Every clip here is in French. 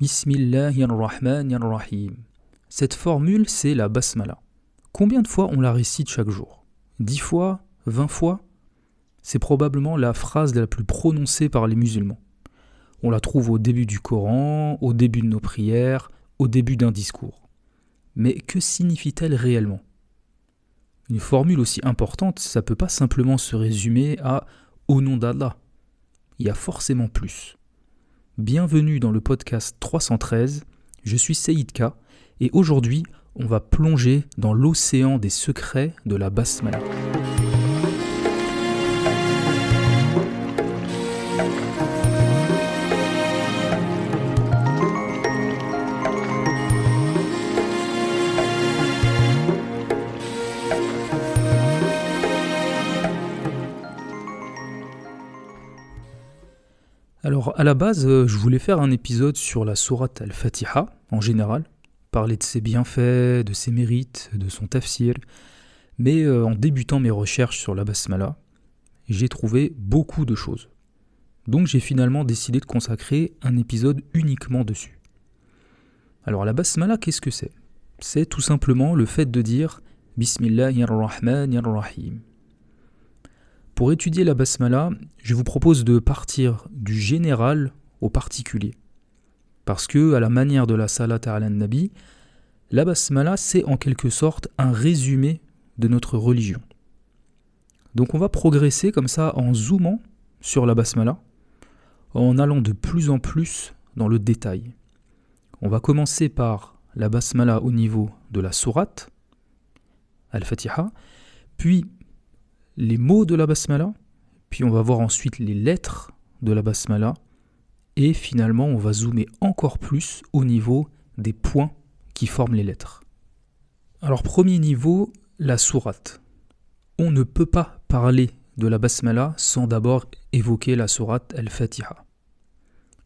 Bismillahirrahmanirrahim. Cette formule, c'est la basmala. Combien de fois on la récite chaque jour ? 10 fois ? 20 fois ? C'est probablement la phrase la plus prononcée par les musulmans. On la trouve au début du Coran, au début de nos prières, au début d'un discours. Mais que signifie-t-elle réellement ? Une formule aussi importante, ça ne peut pas simplement se résumer à « au nom d'Allah ». Il y a forcément plus. Bienvenue dans le podcast 313, je suis Saïd K et aujourd'hui on va plonger dans l'océan des secrets de la basmala. Alors à la base, je voulais faire un épisode sur la sourate Al-Fatiha en général, parler de ses bienfaits, de ses mérites, de son tafsir, mais en débutant mes recherches sur la basmala, j'ai trouvé beaucoup de choses. Donc j'ai finalement décidé de consacrer un épisode uniquement dessus. Alors la basmala, qu'est-ce que c'est ? C'est tout simplement le fait de dire « Bismillahirrahmanirrahim ». Pour étudier la basmala, je vous propose de partir du général au particulier. Parce que, à la manière de la salat ala nabi, la basmala, c'est en quelque sorte un résumé de notre religion. Donc on va progresser comme ça en zoomant sur la basmala, en allant de plus en plus dans le détail. On va commencer par la basmala au niveau de la sourate, Al-Fatiha, puis les mots de la basmala, puis on va voir ensuite les lettres de la basmala, et finalement on va zoomer encore plus au niveau des points qui forment les lettres. Alors premier niveau, la sourate. On ne peut pas parler de la basmala sans d'abord évoquer la sourate Al-Fatiha.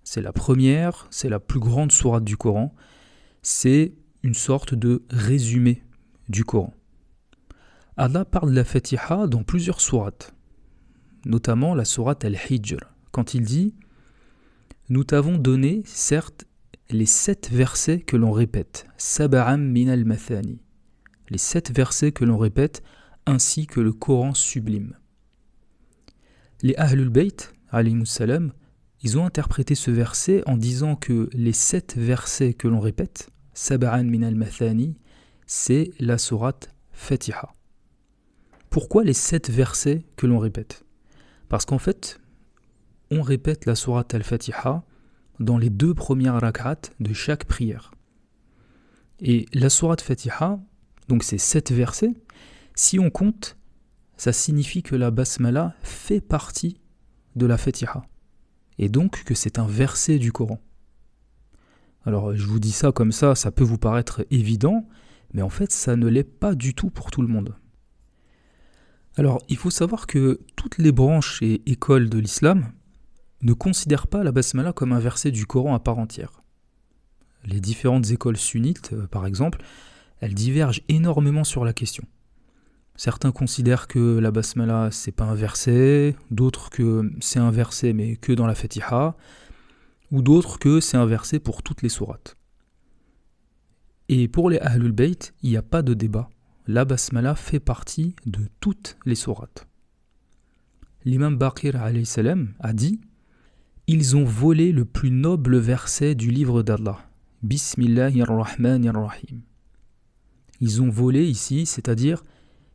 C'est la première, c'est la plus grande sourate du Coran, c'est une sorte de résumé du Coran. Allah parle de la Fatiha dans plusieurs sourates, notamment la sourate Al-Hijr, quand il dit « Nous t'avons donné, certes, les 7 versets que l'on répète, Sab'an min al-Mathani, les 7 versets que l'on répète, ainsi que le Coran sublime. » Les Ahlul Bayt, alayhimus salam, ils ont interprété ce verset en disant que les 7 versets que l'on répète, Sab'an min al-Mathani, c'est la sourate Fatiha. Pourquoi les 7 versets que l'on répète ? Parce qu'en fait, on répète la sourate Al-Fatiha dans les 2 premières rak'at de chaque prière. Et la sourate Fatiha, donc c'est 7 versets, si on compte, ça signifie que la basmala fait partie de la Fatiha. Et donc que c'est un verset du Coran. Alors je vous dis ça comme ça peut vous paraître évident, mais en fait ça ne l'est pas du tout pour tout le monde. Alors, il faut savoir que toutes les branches et écoles de l'islam ne considèrent pas la basmala comme un verset du Coran à part entière. Les différentes écoles sunnites, par exemple, elles divergent énormément sur la question. Certains considèrent que la basmala, c'est pas un verset, d'autres que c'est un verset mais que dans la Fatiha, ou d'autres que c'est un verset pour toutes les sourates. Et pour les Ahlul Bayt, il n'y a pas de débat. La basmala fait partie de toutes les sourates. L'imam Baqir alayhi salam a dit « Ils ont volé le plus noble verset du livre d'Allah, Bismillahirrahmanirrahim. » Ils ont volé ici, c'est-à-dire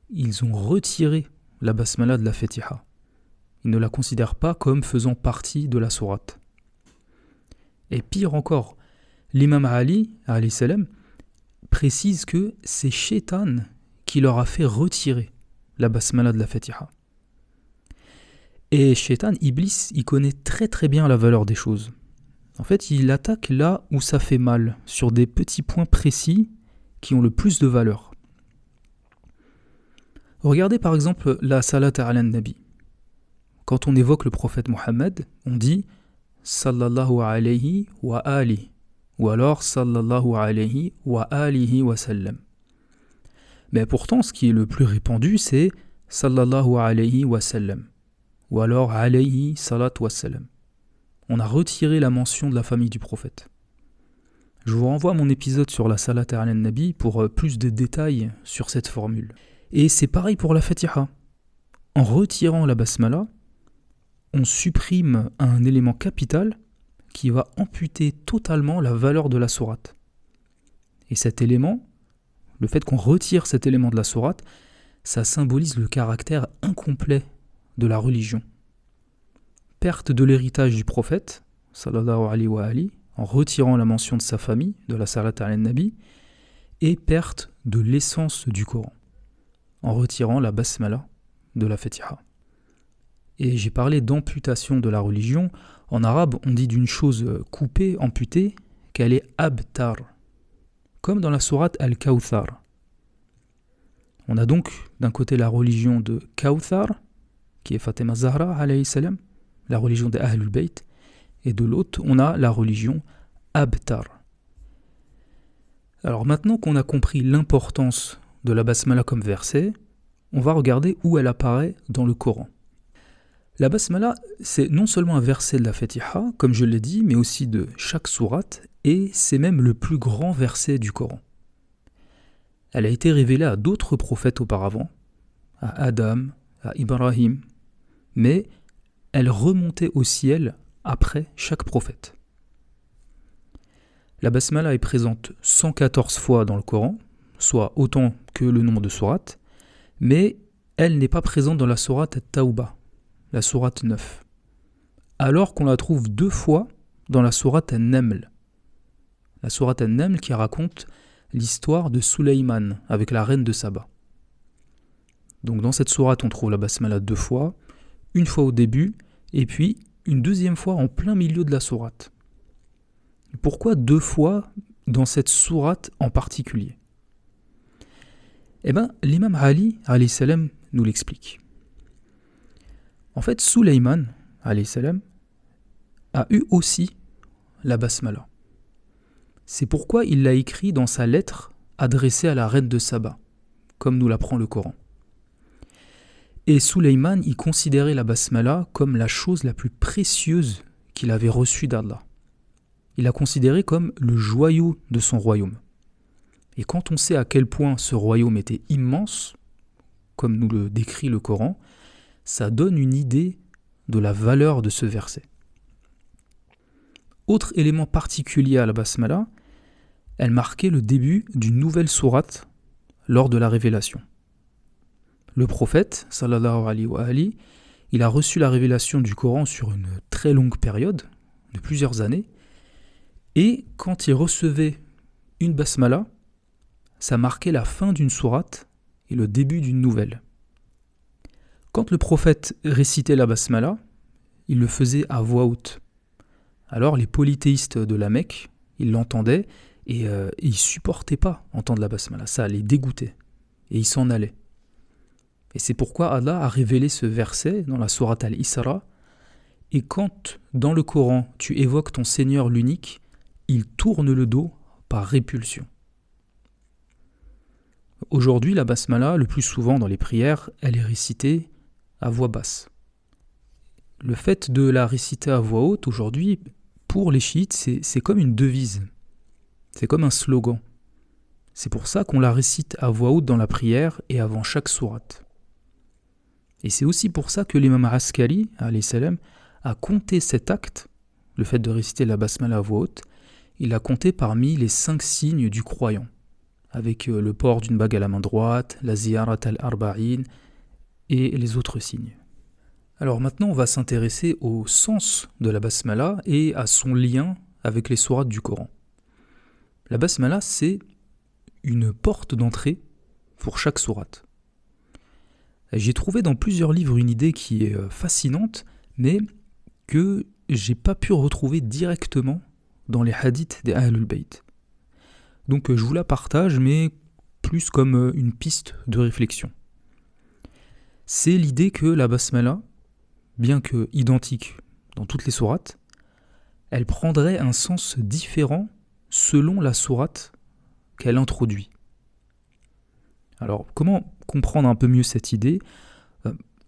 ils ont retiré la basmala de la Fatiha. Ils ne la considèrent pas comme faisant partie de la sourate. Et pire encore, l'imam Ali alayhi salam précise que c'est Shaitan qui leur a fait retirer la basmala de la Fatiha. Et Shaitan, Iblis, il connaît très très bien la valeur des choses. En fait, il attaque là où ça fait mal, sur des petits points précis qui ont le plus de valeur. Regardez par exemple la salat ala nabi. Quand on évoque le prophète Mohammed, on dit « sallallahu alayhi wa alihi » ou alors « sallallahu alayhi wa alihi wa sallam ». Mais pourtant, ce qui est le plus répandu, c'est « sallallahu alayhi wa sallam » ou alors « alayhi salat wa sallam ». On a retiré la mention de la famille du prophète. Je vous renvoie à mon épisode sur la Salat ala Nabi pour plus de détails sur cette formule. Et c'est pareil pour la Fatiha. En retirant la basmala, on supprime un élément capital qui va amputer totalement la valeur de la sourate. Et cet élément, le fait qu'on retire cet élément de la sourate, ça symbolise le caractère incomplet de la religion. Perte de l'héritage du prophète, sallallahu alayhi wa ali, en retirant la mention de sa famille, de la Salat ala Nabi, et perte de l'essence du Coran, en retirant la basmala de la Fatiha. Et j'ai parlé d'amputation de la religion. En arabe, on dit d'une chose coupée, amputée, qu'elle est abtar, comme dans la sourate Al-Kawthar. On a donc d'un côté la religion de Kawthar, qui est Fatima Zahra, alayhi salam, la religion des Ahlul Bayt, et de l'autre, on a la religion Abtar. Alors maintenant qu'on a compris l'importance de la basmala comme verset, on va regarder où elle apparaît dans le Coran. La basmala, c'est non seulement un verset de la Fatiha, comme je l'ai dit, mais aussi de chaque sourate, et c'est même le plus grand verset du Coran. Elle a été révélée à d'autres prophètes auparavant, à Adam, à Ibrahim, mais elle remontait au ciel après chaque prophète. La basmala est présente 114 fois dans le Coran, soit autant que le nombre de sourates, mais elle n'est pas présente dans la sourate At-Tawbah, la sourate 9, alors qu'on la trouve 2 fois dans la sourate An-Naml, la sourate An-Naml qui raconte l'histoire de Suleyman avec la reine de Saba. Donc dans cette sourate, on trouve la basmala 2 fois, une fois au début, et puis une deuxième fois en plein milieu de la sourate. Pourquoi 2 fois dans cette sourate en particulier ? Eh bien, l'imam Ali, alayhi salam, nous l'explique. En fait, Suleyman, alayhi salam, a eu aussi la basmala. C'est pourquoi il l'a écrit dans sa lettre adressée à la reine de Saba, comme nous l'apprend le Coran. Et Suleyman y considérait la basmala comme la chose la plus précieuse qu'il avait reçue d'Allah. Il l'a considérée comme le joyau de son royaume. Et quand on sait à quel point ce royaume était immense, comme nous le décrit le Coran, ça donne une idée de la valeur de ce verset. Autre élément particulier à la basmala, elle marquait le début d'une nouvelle sourate lors de la révélation. Le prophète, sallallahu alayhi wa ali, il a reçu la révélation du Coran sur une très longue période, de plusieurs années, et quand il recevait une basmala, ça marquait la fin d'une sourate et le début d'une nouvelle. Quand le prophète récitait la basmala, il le faisait à voix haute. Alors les polythéistes de la Mecque, ils l'entendaient et ils ne supportaient pas entendre la basmala, ça les dégoûtait et ils s'en allaient. Et c'est pourquoi Allah a révélé ce verset dans la sourate Al-Isra. Et quand, dans le Coran, tu évoques ton Seigneur l'unique, il tourne le dos par répulsion. Aujourd'hui, la basmala, le plus souvent dans les prières, elle est récitée à voix basse. Le fait de la réciter à voix haute, aujourd'hui, pour les chiites, c'est comme une devise. C'est comme un slogan. C'est pour ça qu'on la récite à voix haute dans la prière et avant chaque sourate. Et c'est aussi pour ça que l'imam Askari, alayhi salam, a compté cet acte, le fait de réciter la basmala à voix haute, il l'a compté parmi les 5 signes du croyant, avec le port d'une bague à la main droite, la ziyarat al-arba'in et les autres signes. Alors maintenant, on va s'intéresser au sens de la basmala et à son lien avec les sourates du Coran. La basmala, c'est une porte d'entrée pour chaque sourate. J'ai trouvé dans plusieurs livres une idée qui est fascinante, mais que j'ai pas pu retrouver directement dans les hadiths des Ahlul Bayt. Donc je vous la partage, mais plus comme une piste de réflexion. C'est l'idée que la basmala, bien que identique dans toutes les sourates, elle prendrait un sens différent selon la sourate qu'elle introduit. Alors, comment comprendre un peu mieux cette idée ?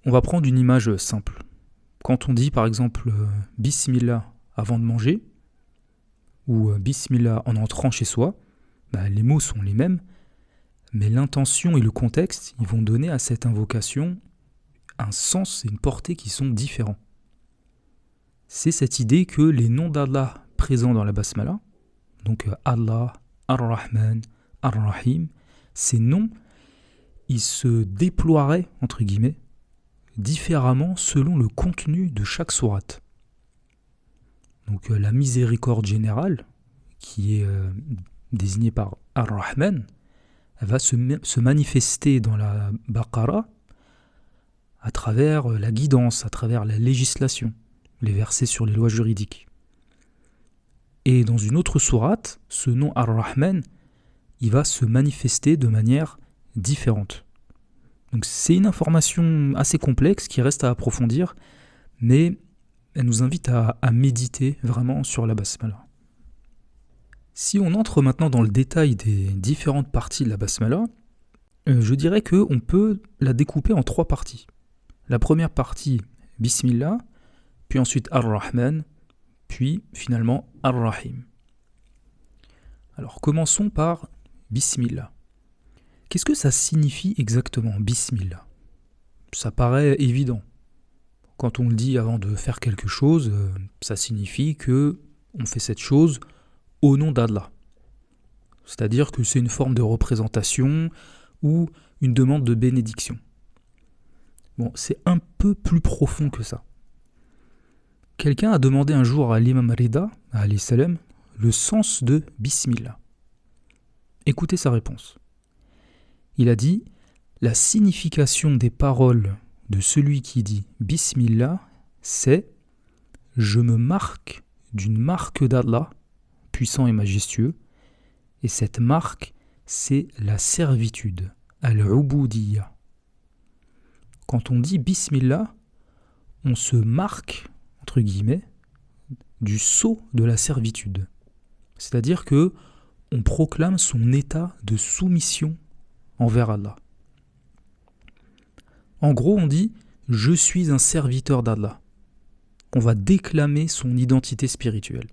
On va prendre une image simple. Quand on dit par exemple Bismillah avant de manger, ou Bismillah en entrant chez soi, les mots sont les mêmes, mais l'intention et le contexte, ils vont donner à cette invocation un sens et une portée qui sont différents. C'est cette idée que les noms d'Allah présents dans la Basmala, donc Allah, Ar-Rahman, Ar-Rahim, ces noms, ils se déploieraient, entre guillemets, différemment selon le contenu de chaque sourate. Donc la miséricorde générale, qui est désignée par Ar-Rahman, elle va se manifester dans la Baqara à travers la guidance, à travers la législation, les versets sur les lois juridiques. Et dans une autre sourate, ce nom Ar-Rahman, il va se manifester de manière différente. Donc c'est une information assez complexe qui reste à approfondir, mais elle nous invite à méditer vraiment sur la Basmala. Si on entre maintenant dans le détail des différentes parties de la Basmala, je dirais qu'on peut la découper en 3 parties. La première partie, Bismillah, puis ensuite Ar-Rahman, puis finalement Ar-Rahim. Alors commençons par Bismillah. Qu'est-ce que ça signifie exactement, Bismillah? Ça paraît évident. Quand on le dit avant de faire quelque chose, ça signifie que on fait cette chose au nom d'Allah. C'est-à-dire que c'est une forme de représentation ou une demande de bénédiction. Bon, c'est un peu plus profond que ça. Quelqu'un a demandé un jour à l'imam Rida, alayhi salam, le sens de Bismillah. Écoutez sa réponse. Il a dit « La signification des paroles de celui qui dit Bismillah, c'est « Je me marque d'une marque d'Allah, puissant et majestueux, et cette marque, c'est la servitude, al-ubudiyya. » Quand on dit Bismillah, on se marque, entre guillemets, du sceau de la servitude. C'est-à-dire que on proclame son état de soumission envers Allah. En gros, on dit « Je suis un serviteur d'Allah ». On va déclamer son identité spirituelle.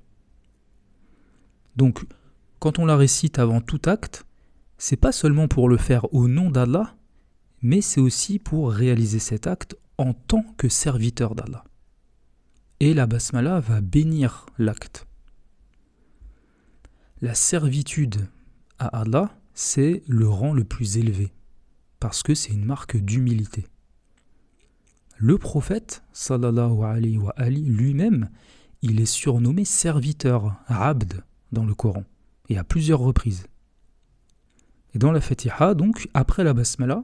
Donc, quand on la récite avant tout acte, c'est pas seulement pour le faire au nom d'Allah, mais c'est aussi pour réaliser cet acte en tant que serviteur d'Allah. Et la basmala va bénir l'acte. La servitude à Allah, c'est le rang le plus élevé, parce que c'est une marque d'humilité. Le prophète, sallallahu alayhi wa ali, lui-même, il est surnommé serviteur, abd, dans le Coran, et à plusieurs reprises. Et dans la Fatiha, donc, après la basmala,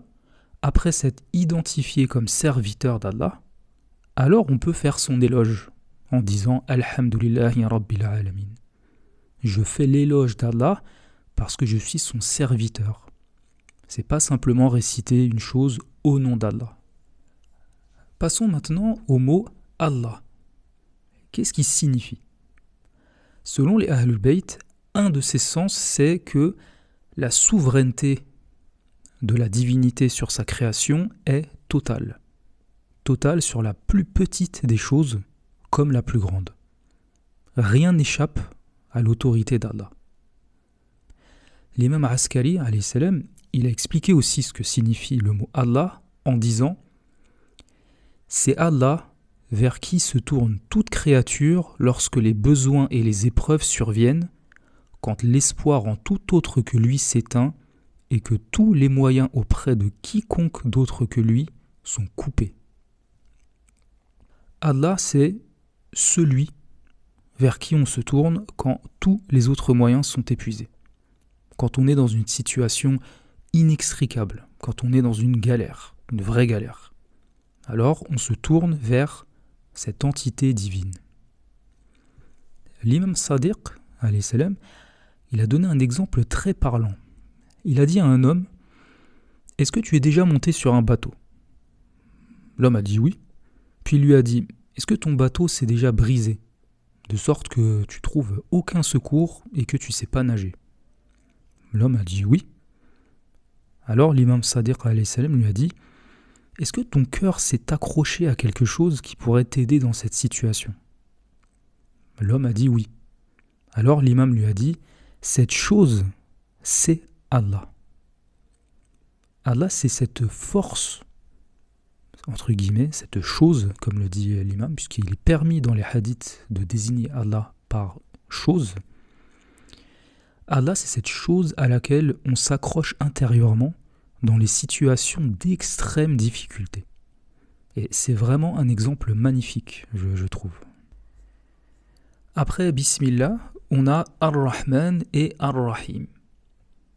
après s'être identifié comme serviteur d'Allah, alors on peut faire son éloge en disant « Alhamdulillahi Rabbil Alamin ». Je fais l'éloge d'Allah parce que je suis son serviteur. C'est pas simplement réciter une chose au nom d'Allah. Passons maintenant au mot Allah. Qu'est-ce qu'il signifie? Selon les Ahlul Bayt, un de ses sens, c'est que la souveraineté de la divinité sur sa création est totale. Totale sur la plus petite des choses comme la plus grande. Rien n'échappe à l'autorité d'Allah. L'imam Askari, alayhi salam, il a expliqué aussi ce que signifie le mot Allah en disant « C'est Allah vers qui se tourne toute créature lorsque les besoins et les épreuves surviennent, quand l'espoir en tout autre que lui s'éteint et que tous les moyens auprès de quiconque d'autre que lui sont coupés. » Allah, c'est celui vers qui on se tourne quand tous les autres moyens sont épuisés. Quand on est dans une situation inextricable, quand on est dans une galère, une vraie galère. Alors on se tourne vers cette entité divine. L'imam Sadiq, alayhi salam, il a donné un exemple très parlant. Il a dit à un homme « Est-ce que tu es déjà monté sur un bateau ?» L'homme a dit oui. Puis il lui a dit « Est-ce que ton bateau s'est déjà brisé, de sorte que tu trouves aucun secours et que tu ne sais pas nager ?» L'homme a dit oui. Alors l'imam Sadiq alayhi salam lui a dit « Est-ce que ton cœur s'est accroché à quelque chose qui pourrait t'aider dans cette situation ?» L'homme a dit oui. Alors l'imam lui a dit, cette chose, c'est Allah. Allah, c'est cette force, entre guillemets, cette chose, comme le dit l'imam, puisqu'il est permis dans les hadiths de désigner Allah par chose. Allah, c'est cette chose à laquelle on s'accroche intérieurement dans les situations d'extrême difficulté. Et c'est vraiment un exemple magnifique, je trouve. Après Bismillah, on a Ar-Rahman et Ar-Rahim.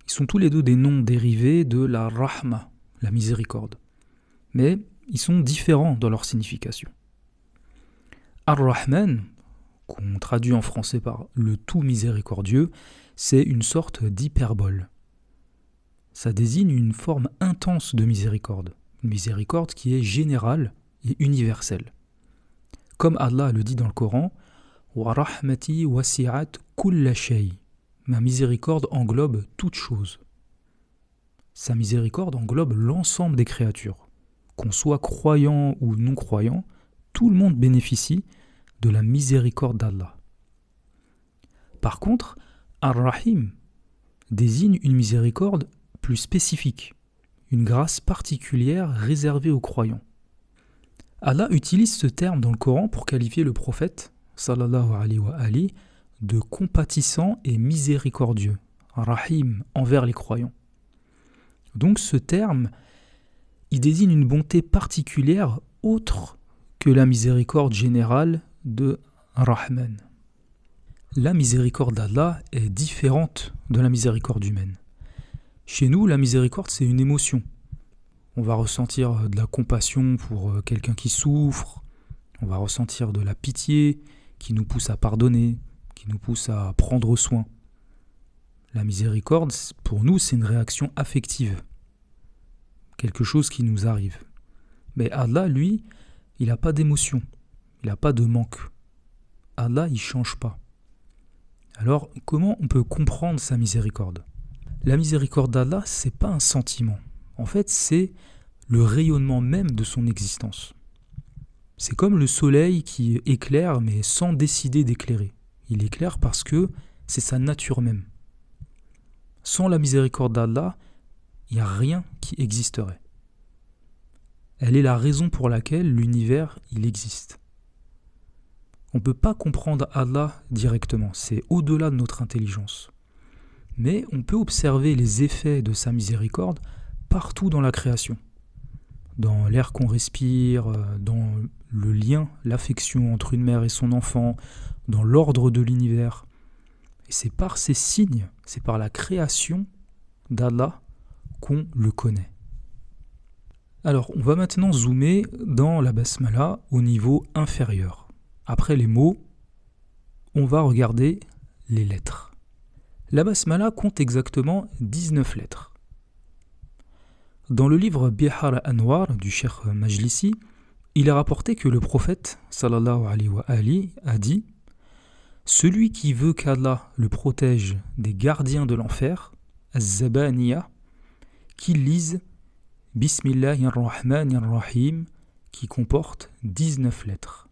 Ils sont tous les deux des noms dérivés de la Rahma, la miséricorde. Mais ils sont différents dans leur signification. Ar-Rahman, qu'on traduit en français par le tout miséricordieux, c'est une sorte d'hyperbole. Ça désigne une forme intense de miséricorde. Une miséricorde qui est générale et universelle. Comme Allah le dit dans le Coran, wa rahmati wasi'at kulla shay. Ma miséricorde englobe toute chose. Sa miséricorde englobe l'ensemble des créatures. Qu'on soit croyant ou non croyant, tout le monde bénéficie de la miséricorde d'Allah. Par contre, Ar-Rahim désigne une miséricorde plus spécifique, une grâce particulière réservée aux croyants. Allah utilise ce terme dans le Coran pour qualifier le prophète, sallallahu alayhi wa ali, de compatissant et miséricordieux, Rahim, envers les croyants. Donc ce terme, il désigne une bonté particulière autre que la miséricorde générale de Rahman. La miséricorde d'Allah est différente de la miséricorde humaine. Chez nous, la miséricorde, c'est une émotion. On va ressentir de la compassion pour quelqu'un qui souffre, on va ressentir de la pitié qui nous pousse à pardonner, qui nous pousse à prendre soin. La miséricorde, pour nous, c'est une réaction affective, quelque chose qui nous arrive. Mais Allah, lui, il n'a pas d'émotion, il n'a pas de manque. Allah, il ne change pas. Alors, comment on peut comprendre sa miséricorde ? La miséricorde d'Allah, ce n'est pas un sentiment. En fait, c'est le rayonnement même de son existence. C'est comme le soleil qui éclaire, mais sans décider d'éclairer. Il éclaire parce que c'est sa nature même. Sans la miséricorde d'Allah, il n'y a rien qui existerait. Elle est la raison pour laquelle l'univers, il existe. On ne peut pas comprendre Allah directement, c'est au-delà de notre intelligence. Mais on peut observer les effets de sa miséricorde partout dans la création. Dans l'air qu'on respire, dans le lien, l'affection entre une mère et son enfant, dans l'ordre de l'univers. Et c'est par ces signes, c'est par la création d'Allah qu'on le connaît. Alors, on va maintenant zoomer dans la basmala au niveau inférieur. Après les mots, on va regarder les lettres. La basmala compte exactement 19 lettres. Dans le livre Bihar al-Anwar du Cheikh Majlisi, il est rapporté que le prophète sallallahu alayhi wa ali a dit « Celui qui veut qu'Allah le protège des gardiens de l'enfer, az-zabaniya, qu'il lise Bismillahirrahmanirrahim qui comporte 19 lettres.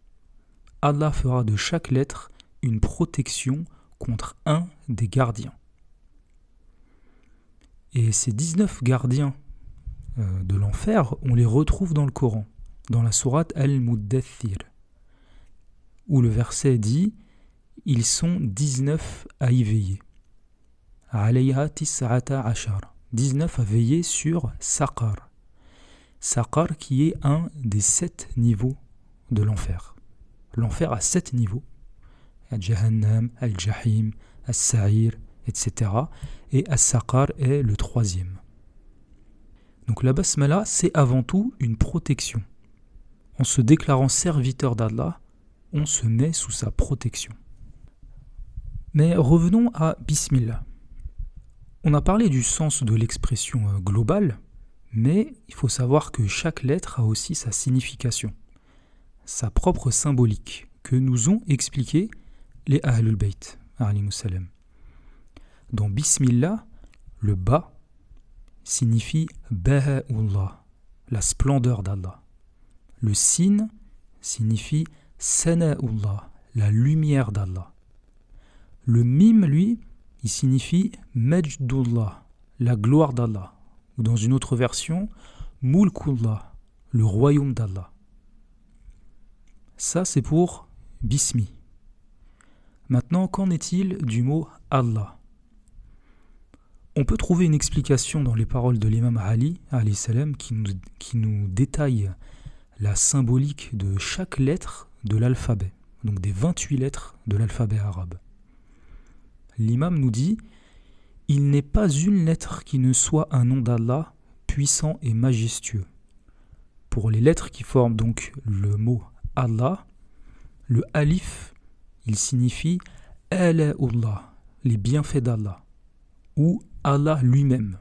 Allah fera de chaque lettre une protection contre un des gardiens. » Et ces 19 gardiens de l'enfer, on les retrouve dans le Coran, dans la sourate Al-Muddathir, où le verset dit « Ils sont 19 à y veiller. » Alayha tis'ata ashar. 19 à veiller sur Saqar. Saqar qui est un des 7 niveaux de l'enfer. L'enfer a 7 niveaux. Al-Jahannam, Al-Jahim, Al-Sa'ir, etc. Et Al-Saqar est le 3e. Donc la basmala, c'est avant tout une protection. En se déclarant serviteur d'Allah, on se met sous sa protection. Mais revenons à Bismillah. On a parlé du sens de l'expression globale, mais il faut savoir que chaque lettre a aussi sa signification, sa propre symbolique, que nous ont expliqué les Ahlul Bayt, alayhimus salam. Dans Bismillah, le ba signifie Baha'ullah, la splendeur d'Allah. Le sin signifie Sana'ullah, la lumière d'Allah. Le mim, lui, il signifie Majdullah, la gloire d'Allah. Ou dans une autre version, Mulkullah, le royaume d'Allah. Ça, c'est pour Bismi. Maintenant, qu'en est-il du mot Allah? On peut trouver une explication dans les paroles de l'imam Ali, alayhi salam, qui nous détaille la symbolique de chaque lettre de l'alphabet, donc des 28 lettres de l'alphabet arabe. L'imam nous dit « Il n'est pas une lettre qui ne soit un nom d'Allah puissant et majestueux ». Pour les lettres qui forment donc le mot Allah, le alif, il signifie « Ala'ullah », les bienfaits d'Allah, ou Allah lui-même,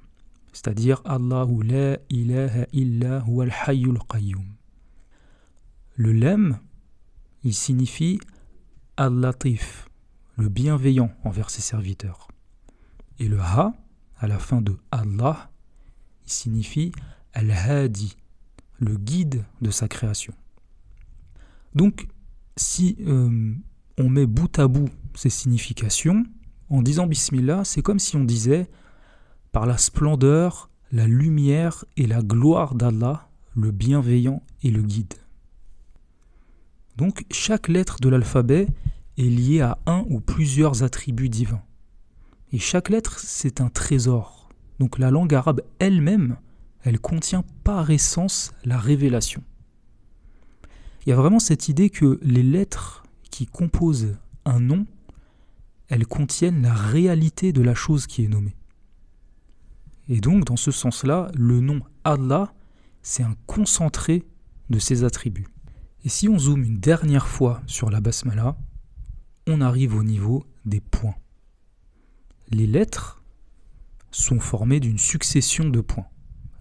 c'est-à-dire Allahu la ilaha illa huwa al-hayyul qayyum. Le lam, il signifie al-latif, le bienveillant envers ses serviteurs. Et le ha, à la fin de Allah, il signifie al-hadi, le guide de sa création. Donc, si on met bout à bout ces significations, en disant Bismillah, c'est comme si on disait par la splendeur, la lumière et la gloire d'Allah, le bienveillant et le guide. Donc, chaque lettre de l'alphabet est liée à un ou plusieurs attributs divins. Et chaque lettre, c'est un trésor. Donc, la langue arabe elle-même, elle contient par essence la révélation. Il y a vraiment cette idée que les lettres qui composent un nom, elles contiennent la réalité de la chose qui est nommée. Et donc, dans ce sens-là, le nom Allah, c'est un concentré de ses attributs. Et si on zoome une dernière fois sur la basmala, on arrive au niveau des points. Les lettres sont formées d'une succession de points.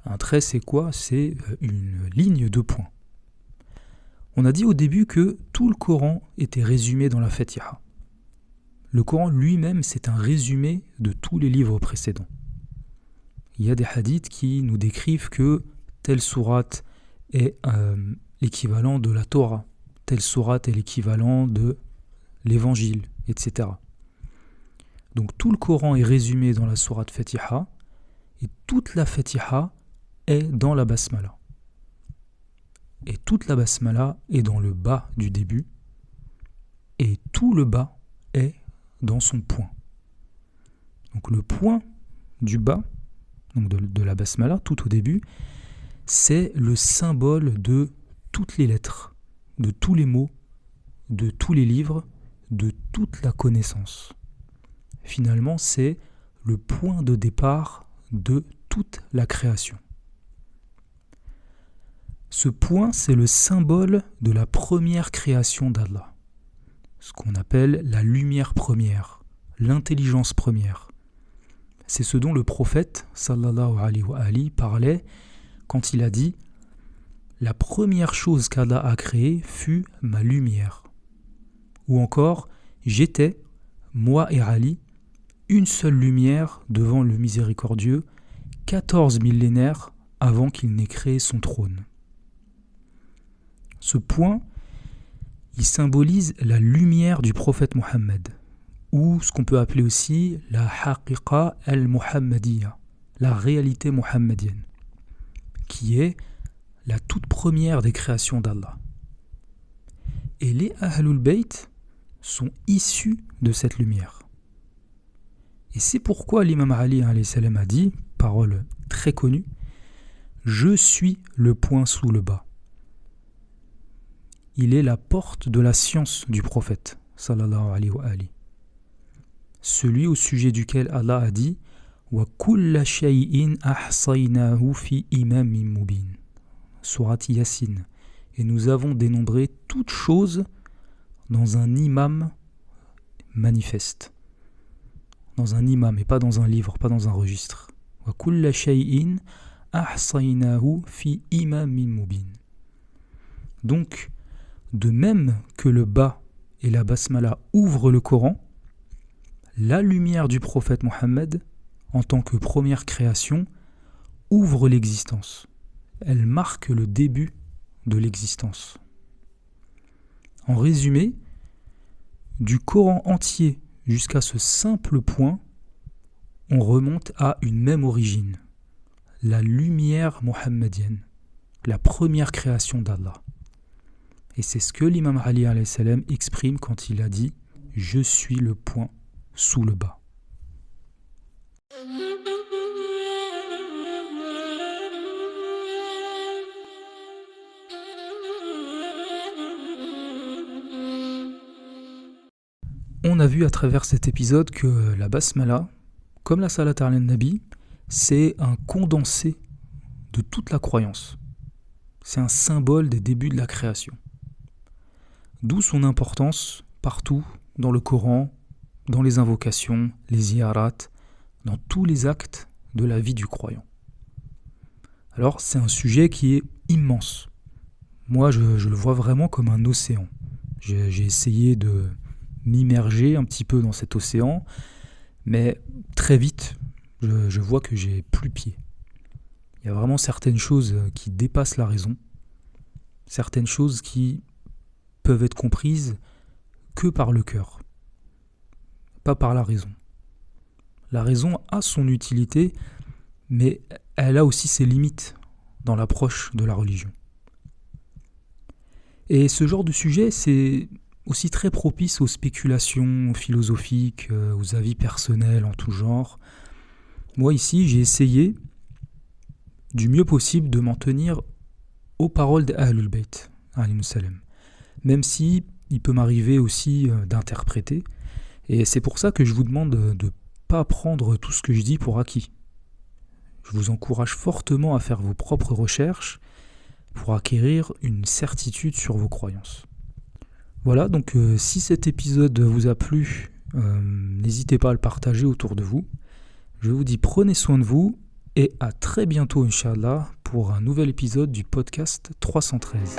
Un trait, c'est quoi? C'est une ligne de points. On a dit au début que tout le Coran était résumé dans la Fatiha. Le Coran lui-même, c'est un résumé de tous les livres précédents. Il y a des hadiths qui nous décrivent que telle sourate est l'équivalent de la Torah, telle sourate est l'équivalent de l'Évangile, etc. Donc tout le Coran est résumé dans la sourate Fatiha et toute la Fatiha est dans la basmala. Et toute la basmala est dans le bas du début et tout le bas est dans son point. Donc le point du bas, donc de la basmala, tout au début, c'est le symbole de toutes les lettres, de tous les mots, de tous les livres, de toute la connaissance. Finalement, c'est le point de départ de toute la création. Ce point, c'est le symbole de la première création d'Allah, ce qu'on appelle la lumière première, l'intelligence première. C'est ce dont le prophète, sallallahu alayhi wa alihi, parlait quand il a dit « La première chose qu'Allah a créée fut ma lumière ». Ou encore « J'étais, moi et Ali, une seule lumière devant le miséricordieux, 14 millénaires avant qu'il n'ait créé son trône ». Ce point, il symbolise la lumière du prophète Mohammed, ou ce qu'on peut appeler aussi la haqiqa al-muhammadiyya, la réalité mohammedienne, qui est la toute première des créations d'Allah. Et les Ahlul Bayt sont issus de cette lumière. Et c'est pourquoi l'imam Ali alayhi salam a dit, parole très connue, « Je suis le point sous le bas ». Il est la porte de la science du prophète, sallallahu alayhi wa alihi. Celui au sujet duquel Allah a dit « Wa kulla shay'in ahsaynahu fi imamin mubin » Surat Yasin. Et nous avons dénombré toute chose dans un imam manifeste. Dans un imam et pas dans un livre, pas dans un registre. Wa kulla shay'in ahsaynahu fi imamin mubin. Donc, de même que le bas et la basmala ouvrent le Coran, la lumière du prophète Mohammed, en tant que première création, ouvre l'existence. Elle marque le début de l'existence. En résumé, du Coran entier jusqu'à ce simple point, on remonte à une même origine, la lumière mohammedienne, la première création d'Allah. Et c'est ce que l'imam Ali alayhi salam exprime quand il a dit « Je suis le point sous le bas ». On a vu à travers cet épisode que la basmala, comme la salat ala nabi, c'est un condensé de toute la croyance. C'est un symbole des débuts de la création. D'où son importance partout dans le Coran, dans les invocations, les ziyarat, dans tous les actes de la vie du croyant. Alors c'est un sujet qui est immense. Moi je le vois vraiment comme un océan. J'ai essayé de m'immerger un petit peu dans cet océan, mais très vite, je vois que j'ai plus pied. Il y a vraiment certaines choses qui dépassent la raison, certaines choses qui peuvent être comprises que par le cœur, pas par la raison. La raison a son utilité, mais elle a aussi ses limites dans l'approche de la religion. Et ce genre de sujet, c'est aussi très propice aux spéculations philosophiques, aux avis personnels en tout genre. Moi ici, j'ai essayé du mieux possible de m'en tenir aux paroles d'Ahlul Bayt, alayhimus salam. Même si il peut m'arriver aussi d'interpréter. Et c'est pour ça que je vous demande de ne pas prendre tout ce que je dis pour acquis. Je vous encourage fortement à faire vos propres recherches pour acquérir une certitude sur vos croyances. Voilà, donc si cet épisode vous a plu, n'hésitez pas à le partager autour de vous. Je vous dis prenez soin de vous et à très bientôt, Inch'Allah, pour un nouvel épisode du podcast 313.